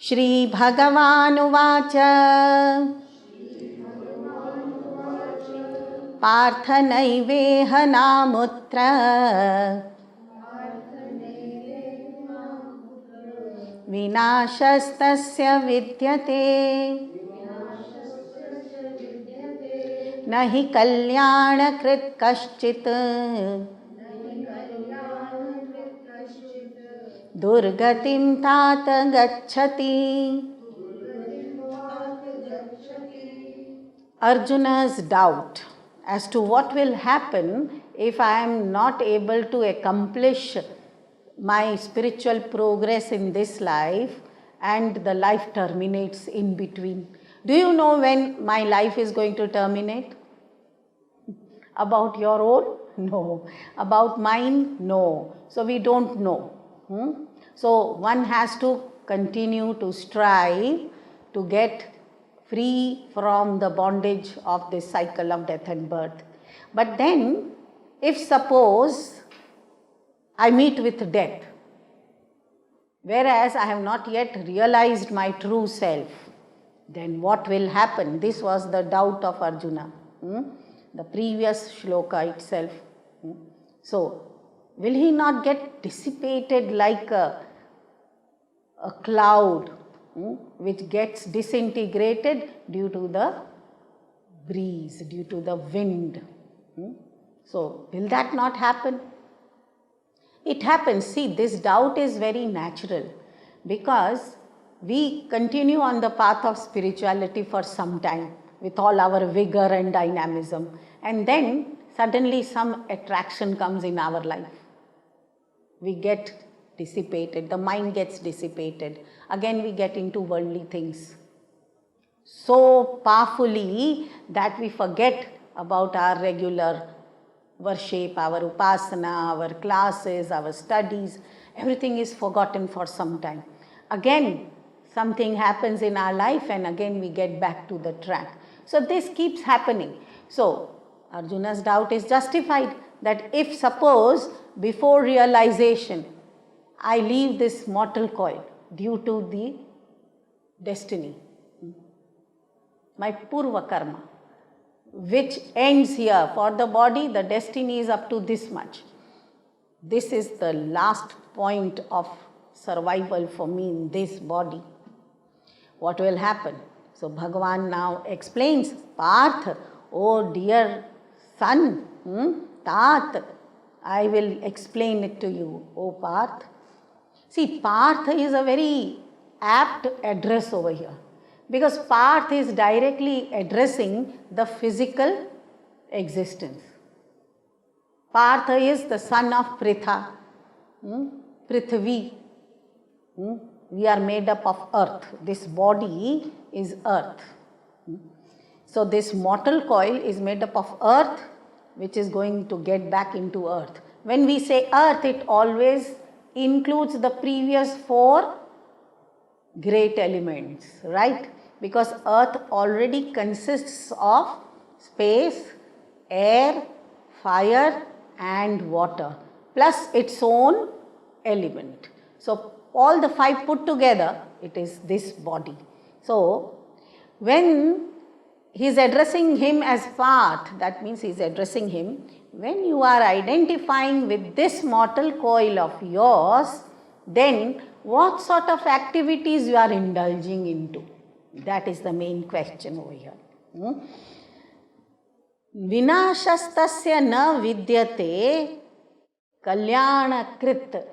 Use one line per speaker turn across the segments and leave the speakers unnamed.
श्रीभगवानुवाच पार्थ नैवेह नामुत्र विनाशस्तस्य विद्यते न हि कल्याणकृत् कश्चित् दुर्गतिं तात गच्छति. Arjuna's doubt as to what will happen if I am not able to accomplish my spiritual progress in this life and the life terminates in between. Do you know when my life is going to terminate? About your own? No. About mine? No. So we don't know. So one has to continue to strive to get free from the bondage of this cycle of death and birth. But then, if suppose I meet with death, whereas I have not yet realized my true self, then what will happen? This was the doubt of Arjuna, the previous shloka itself. So, will he not get dissipated like a cloud which gets disintegrated due to the breeze, due to the wind? So, will that not happen? It happens. See, this doubt is very natural because we continue on the path of spirituality for some time with all our vigor and dynamism, and then suddenly some attraction comes in our life. We get dissipated, the mind gets dissipated. Again we get into worldly things so powerfully that we forget about our regular worship, our upasana, our classes, our studies. Everything is forgotten for some time. Again something happens in our life and again we get back to the track. So this keeps happening. So Arjuna's doubt is justified that if suppose before realization I leave this mortal coil due to the destiny, my purva karma, which ends here. For the body, the destiny is up to this much. This is the last point of survival for me in this body. What will happen? So Bhagavan now explains, Parth, oh dear son, Tat, I will explain it to you, O Parth. See, Parth is a very apt address over here because Parth is directly addressing the physical existence. Parth is the son of Pritha, Prithvi. We are made up of earth. This body is earth. So this mortal coil is made up of earth, which is going to get back into earth. When we say earth, it always includes the previous four great elements, right? Because earth already consists of space, air, fire and water plus its own element. So all the five put together, it is this body. So when he is addressing him as Parth, that means he is addressing him, when you are identifying with this mortal coil of yours, then what sort of activities you are indulging into? That is the main question over here. Vinashastasya na vidyate kalyanakrit.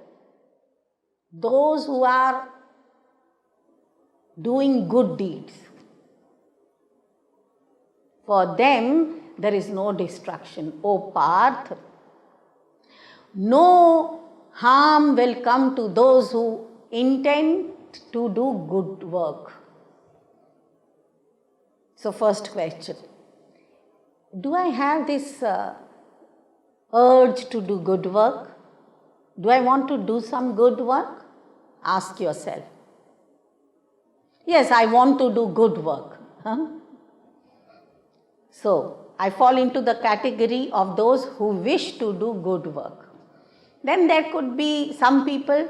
Those who are doing good deeds, for them there is no destruction. O Parth, no harm will come to those who intend to do good work. So first question, do I have this urge to do good work? Do I want to do some good work? Ask yourself. Yes, I want to do good work. So I fall into the category of those who wish to do good work. Then there could be some people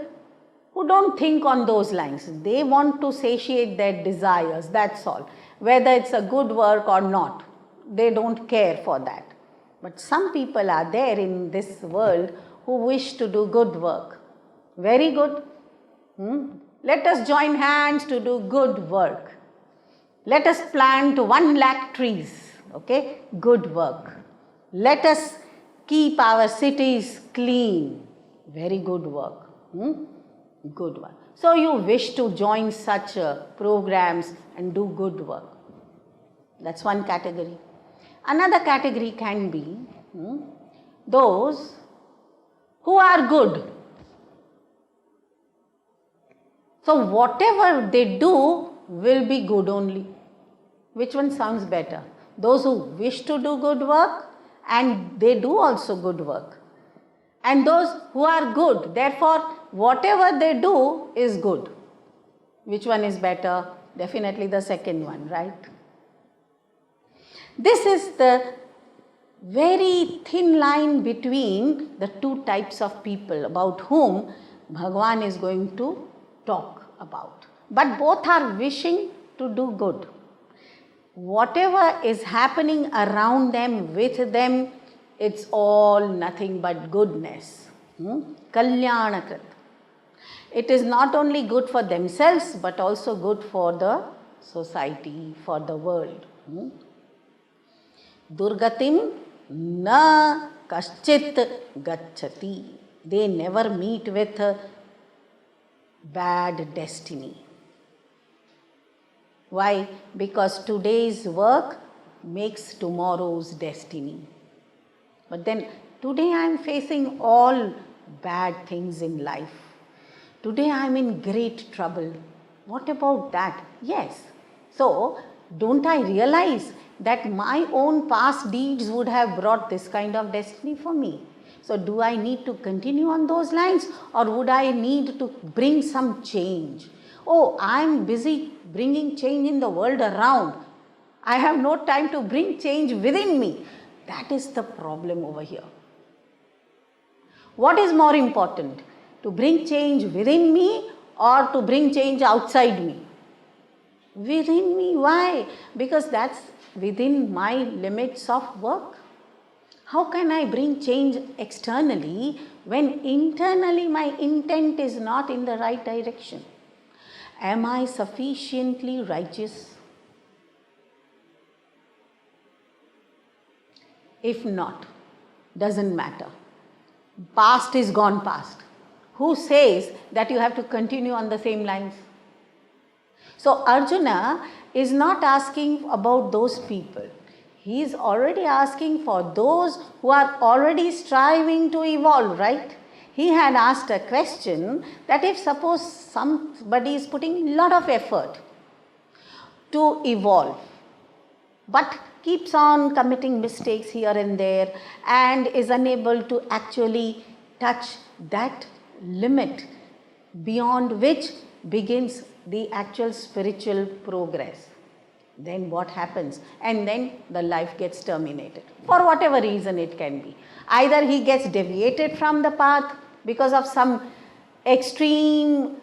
who don't think on those lines. They want to satiate their desires, that's all. Whether it's a good work or not, they don't care for that. But some people are there in this world who wish to do good work. Very good. Let us join hands to do good work. Let us plant 1 lakh trees. Okay, good work. Let us keep our cities clean. Very good work. Good work. So you wish to join such programs and do good work. That's one category. Another category can be those who are good. So whatever they do will be good only. Which one sounds better? Those who wish to do good work and they do also good work. And those who are good, therefore whatever they do is good. Which one is better? Definitely the second one, right? This is the very thin line between the two types of people about whom Bhagavan is going to talk about. But both are wishing to do good. Whatever is happening around them, with them, it's all nothing but goodness. Kalyanakrit. It is not only good for themselves but also good for the society, for the world. Durgatim na kaschit gacchati. They never meet with a bad destiny. Why? Because today's work makes tomorrow's destiny. But then today I am facing all bad things in life. Today I am in great trouble. What about that? Yes. So don't I realize that my own past deeds would have brought this kind of destiny for me? So do I need to continue on those lines, or would I need to bring some change? Oh, I am busy bringing change in the world around. I have no time to bring change within me. That is the problem over here. What is more important? To bring change within me or to bring change outside me? Within me. Why? Because that's within my limits of work. How can I bring change externally when internally my intent is not in the right direction? Am I sufficiently righteous? If not, doesn't matter. Past is gone past. Who says that you have to continue on the same lines? So Arjuna is not asking about those people. He is already asking for those who are already striving to evolve, right? He had asked a question that if suppose somebody is putting a lot of effort to evolve, but keeps on committing mistakes here and there and is unable to actually touch that limit beyond which begins the actual spiritual progress, then what happens? And then the life gets terminated. For whatever reason it can be. Either he gets deviated from the path because of some extreme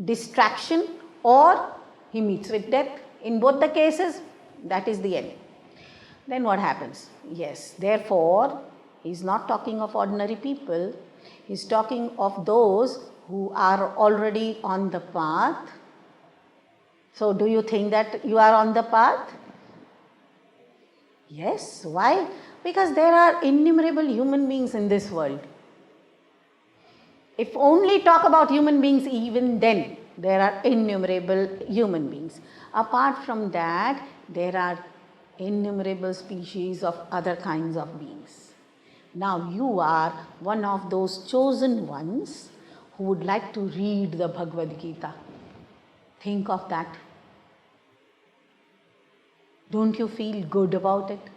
distraction, or he meets with death. In both the cases, that is the end. Then what happens? Yes, therefore, he is not talking of ordinary people. He is talking of those who are already on the path. So, do you think that you are on the path? Yes. Why? Because there are innumerable human beings in this world. If only talk about human beings, even then there are innumerable human beings. Apart from that, there are innumerable species of other kinds of beings. Now you are one of those chosen ones who would like to read the Bhagavad Gita. Think of that. Don't you feel good about it?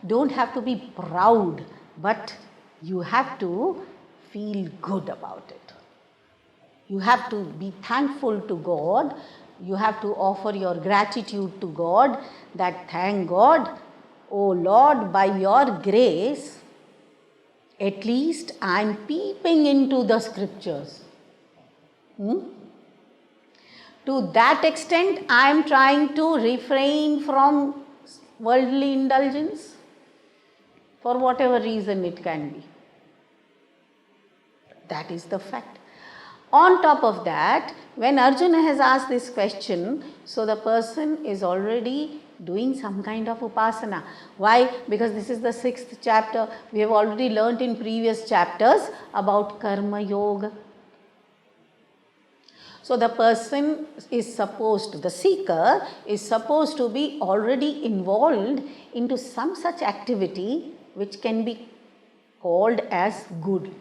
Don't have to be proud, but you have to feel good about it. You have to be thankful to God. You have to offer your gratitude to God that thank God, oh Lord, by your grace, at least I am peeping into the scriptures. To that extent, I am trying to refrain from worldly indulgence for whatever reason it can be. That is the fact. On top of that, when Arjuna has asked this question, so the person is already doing some kind of upasana. Why? Because this is the 6th chapter. We have already learnt in previous chapters about karma yoga. So the person is supposed, the seeker is supposed to be already involved into some such activity which can be called as good,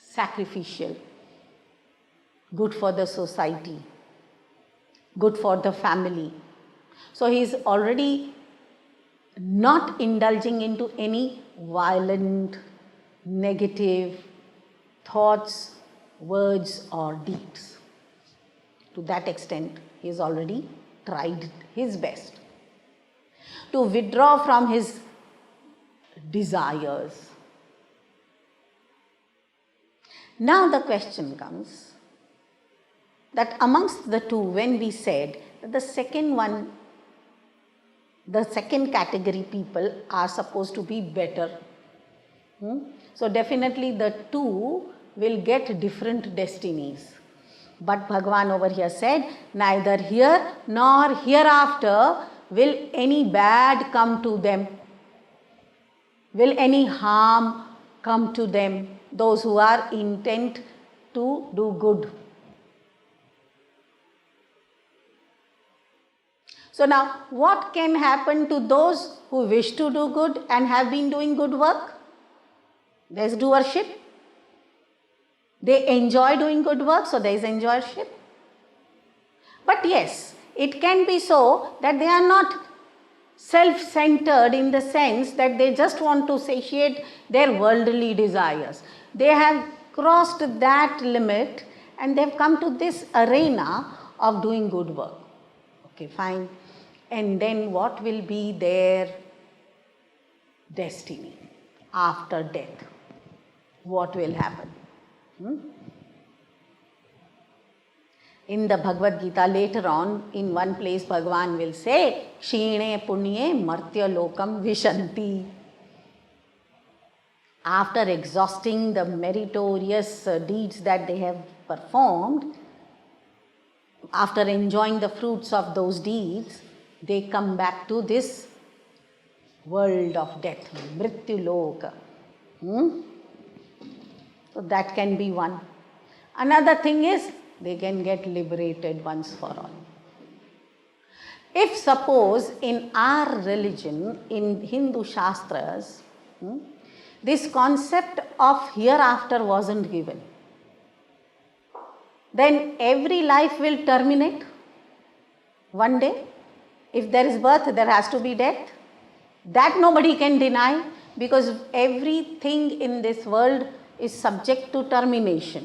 sacrificial, good for the society, good for the family. So he is already not indulging into any violent, negative thoughts, words or deeds. To that extent, he has already tried his best to withdraw from his desires. Now the question comes that amongst the two, when we said that the second category people are supposed to be better. So definitely the two will get different destinies. But Bhagavan over here said, neither here nor hereafter will any bad come to them, will any harm come to them, those who are intent to do good. So now, what can happen to those who wish to do good and have been doing good work? There is doership. They enjoy doing good work, so there is enjoyership. But yes, it can be so that they are not self-centered in the sense that they just want to satiate their worldly desires. They have crossed that limit and they have come to this arena of doing good work. Okay, fine. And then what will be their destiny after death? What will happen? In the Bhagavad Gita later on, in one place Bhagavan will say, Kshine punye martya lokam vishanti. After exhausting the meritorious deeds that they have performed, after enjoying the fruits of those deeds, they come back to this world of death, mrityu loka. So that can be one. Another thing is, they can get liberated once for all. If suppose in our religion, in Hindu Shastras, this concept of hereafter wasn't given, then every life will terminate one day. If there is birth, there has to be death. That nobody can deny, because everything in this world is subject to termination,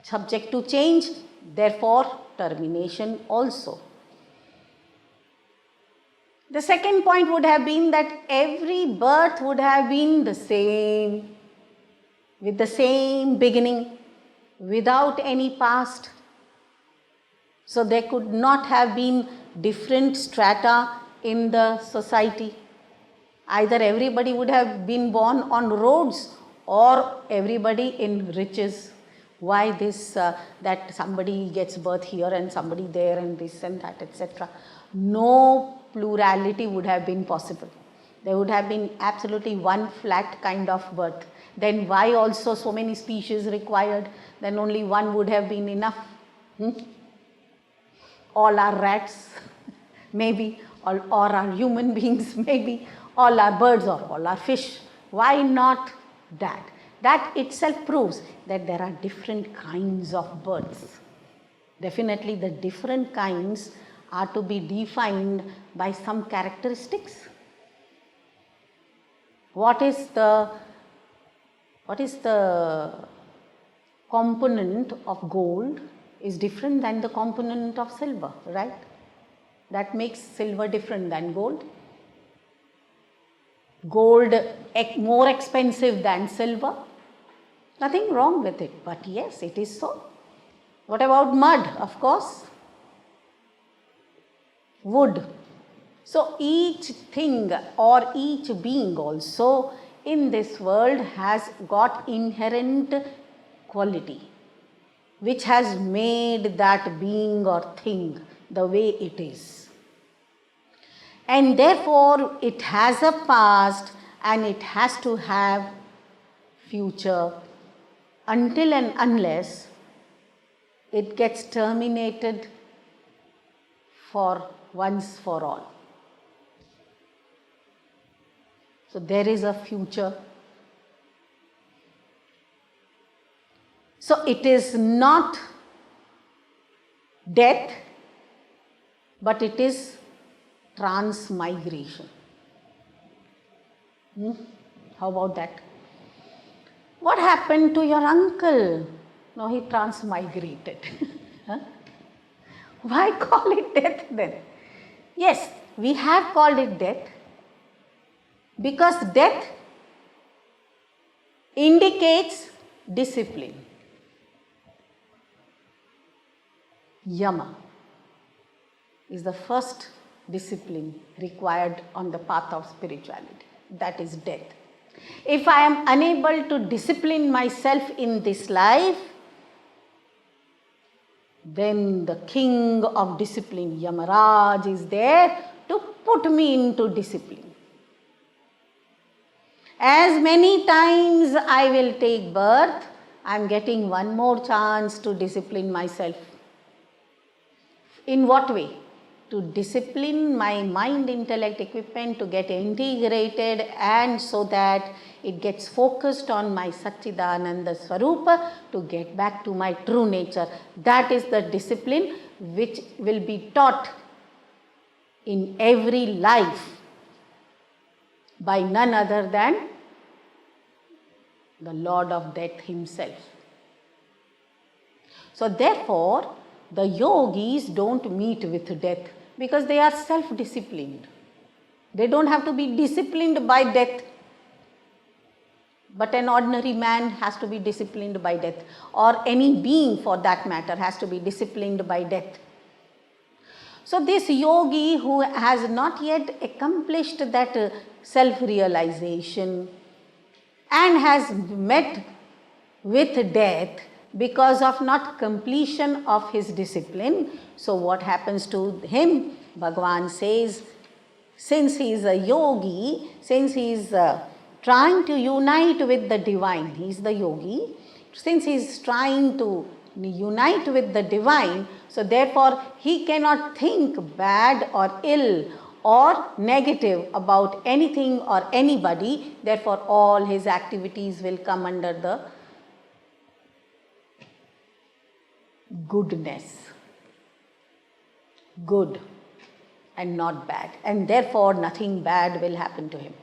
subject to change, therefore termination also. The second point would have been that every birth would have been the same, with the same beginning, without any past. So there could not have been different strata in the society. Either everybody would have been born on roads or everybody in riches. Why this, that somebody gets birth here and somebody there and this and that, etc. No plurality would have been possible. There would have been absolutely one flat kind of birth. Then why also so many species required? Then only one would have been enough. All are rats, maybe, or are human beings, maybe, all are birds or all are fish. Why not that? That itself proves that there are different kinds of births. Definitely the different kinds are to be defined by some characteristics. What is the component of gold is different than the component of silver, right? That makes silver different than gold. Gold more expensive than silver. Nothing wrong with it, but yes, it is so. What about mud? Of course. Wood. So each thing or each being also in this world has got inherent quality which has made that being or thing the way it is. And therefore it has a past and it has to have future until and unless it gets terminated for once for all. So there is a future. So it is not death, but it is transmigration. How about that? What happened to your uncle? No, he transmigrated. Why call it death then? Yes, we have called it death because death indicates discipline. Yama is the first discipline required on the path of spirituality. That is death. If I am unable to discipline myself in this life, then the king of discipline, Yamaraj, is there to put me into discipline. As many times I will take birth, I am getting one more chance to discipline myself. In what way? To discipline my mind-intellect equipment to get integrated and so that it gets focused on my Satchidananda Swarupa to get back to my true nature. That is the discipline which will be taught in every life by none other than the Lord of Death himself. So therefore, the yogis don't meet with death because they are self-disciplined. They don't have to be disciplined by death. But an ordinary man has to be disciplined by death, or any being for that matter has to be disciplined by death. So this yogi who has not yet accomplished that self-realization and has met with death because of not completion of his discipline. So what happens to him? Bhagavan says, since he is a yogi, since he is trying to unite with the divine, he is the yogi, since he is trying to unite with the divine, so therefore he cannot think bad or ill or negative about anything or anybody, therefore all his activities will come under the goodness, good and not bad, and therefore nothing bad will happen to him.